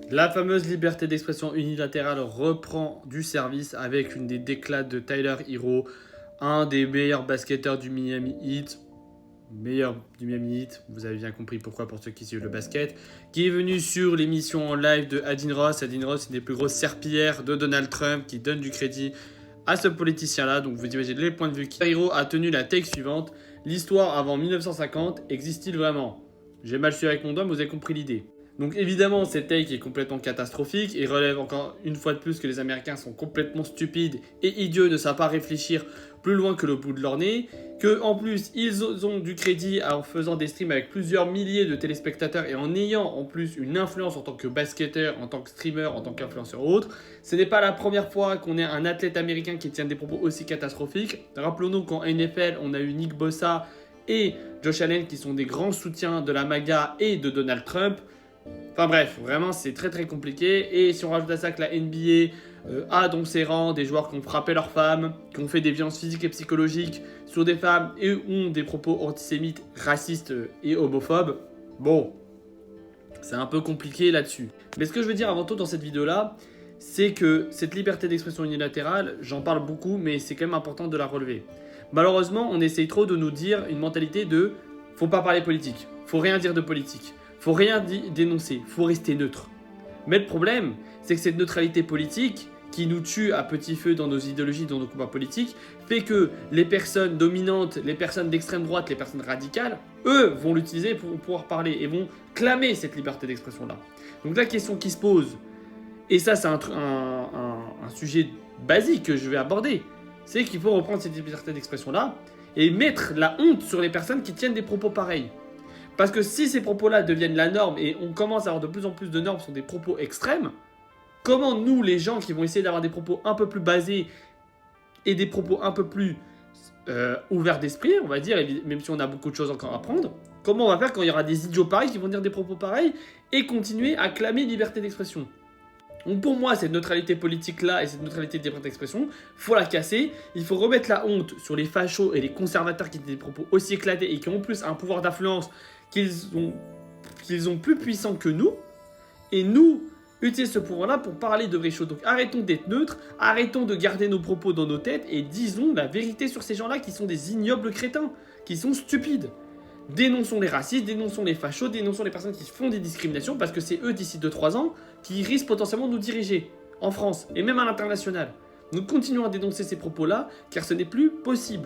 La fameuse liberté d'expression unilatérale reprend du service avec une des déclats de Tyler Hero, un des meilleurs basketteurs du Miami Heat. Meilleur du Miami Heat, vous avez bien compris pourquoi pour ceux qui suivent le basket, qui est venu sur l'émission en live de Adin Ross. Adin Ross, une des plus grosses serpillères de Donald Trump qui donne du crédit à ce politicien-là. Donc vous imaginez les points de vue. Hero a tenu la take suivante. L'histoire avant 1950 existe-t-il vraiment? J'ai mal su avec mon doigt, mais vous avez compris l'idée. Donc évidemment, cette take est complètement catastrophique et relève encore une fois de plus que les Américains sont complètement stupides et idiots, ne savent pas réfléchir plus loin que le bout de leur nez, que en plus ils ont du crédit en faisant des streams avec plusieurs milliers de téléspectateurs et en ayant en plus une influence en tant que basketteur, en tant que streamer, en tant qu'influenceur ou autre. Ce n'est pas la première fois qu'on ait un athlète américain qui tient des propos aussi catastrophiques. Rappelons-nous qu'en NFL, on a eu Nick Bosa et Josh Allen qui sont des grands soutiens de la MAGA et de Donald Trump. Enfin bref, vraiment c'est très très compliqué. Et si on rajoute à ça que la NBA a dans ses rangs des joueurs qui ont frappé leurs femmes, qui ont fait des violences physiques et psychologiques sur des femmes et ont des propos antisémites, racistes et homophobes, bon, c'est un peu compliqué là-dessus. Mais ce que je veux dire avant tout dans cette vidéo-là, c'est que cette liberté d'expression unilatérale, j'en parle beaucoup, mais c'est quand même important de la relever. Malheureusement, on essaye trop de nous dire une mentalité de « faut pas parler politique, faut rien dire de politique ». Faut rien dénoncer, faut rester neutre. Mais le problème, c'est que cette neutralité politique, qui nous tue à petit feu dans nos idéologies, dans nos combats politiques, fait que les personnes dominantes, les personnes d'extrême droite, les personnes radicales, eux, vont l'utiliser pour pouvoir parler et vont clamer cette liberté d'expression-là. Donc la question qui se pose, et ça c'est un sujet basique que je vais aborder, c'est qu'il faut reprendre cette liberté d'expression-là et mettre la honte sur les personnes qui tiennent des propos pareils. Parce que si ces propos-là deviennent la norme et on commence à avoir de plus en plus de normes sur des propos extrêmes, comment nous, les gens qui vont essayer d'avoir des propos un peu plus basés et des propos un peu plus ouverts d'esprit, on va dire, même si on a beaucoup de choses encore à apprendre, comment on va faire quand il y aura des idiots pareils qui vont dire des propos pareils et continuer à clamer liberté d'expression? Donc pour moi, cette neutralité politique-là et cette neutralité de liberté d'expression, faut la casser. Il faut remettre la honte sur les fachos et les conservateurs qui ont des propos aussi éclatés et qui ont en plus un pouvoir d'influence qu'ils ont plus puissant que nous. Et nous, utiliser ce pouvoir-là pour parler de vraies choses. Donc arrêtons d'être neutres, arrêtons de garder nos propos dans nos têtes et disons la vérité sur ces gens-là qui sont des ignobles crétins, qui sont stupides. Dénonçons les racistes, dénonçons les fachos, dénonçons les personnes qui font des discriminations parce que c'est eux d'ici 2-3 ans qui risquent potentiellement de nous diriger en France et même à l'international. Nous continuons à dénoncer ces propos-là car ce n'est plus possible.